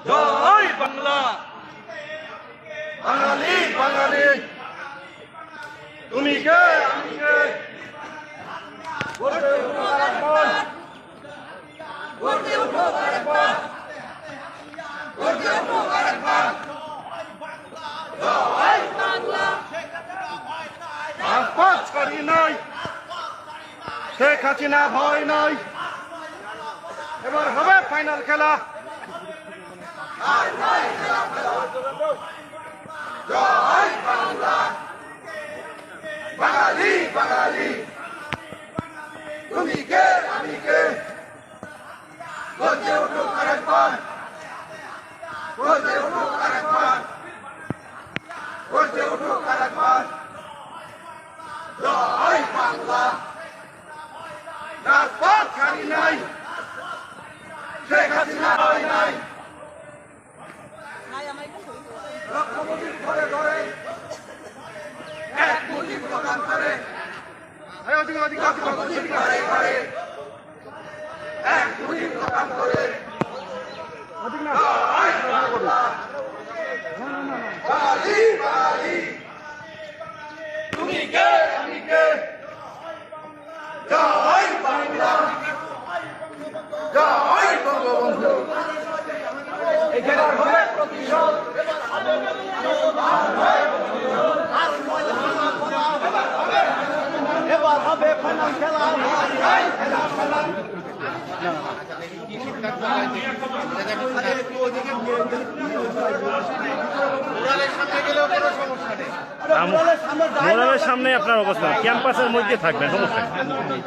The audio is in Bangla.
জয় বাংলা। বাঙালি বাঙালি তুমি কে আমি কে, গর্জে উঠো আরেকবার, গর্জে উঠো আরেকবার, গর্জে উঠো আরেকবার। জয় বাংলা। রাজপথ ছাড়ি নাই, শেখ হাসিনা ভয় নাই, এবার হবে ফাইনাল খেলা। জয় বাংলা। বাঙালি বাঙালি তুমি কে আমি কে, গর্জে উঠো আরেকবার, গর্জে উঠো আরেকবার, গর্জে উঠো আরেকবার। জয় বাংলা। রাজপথ ছাড়ি নাই, শেখ হাসিনা ভয় নাই, লক্ষ্যমুজির ঘরে ঘরে এক মুজিব প্রদান করে, ঘরে ঘরে এক মুজিব প্রদান করে। জয় বাংলা। বাঙালি বাঙালি তুমি কে আমি কে, জয় বাংলা। জয় বঙ্গবন্ধু। এখানে হবে প্রতিশোধ, এবার হবে ফাইনাল খেলা। মোরালের সামনে আপনার অবস্থান, ক্যাম্পাসের মধ্যে থাকবেন, সমস্যা নেই।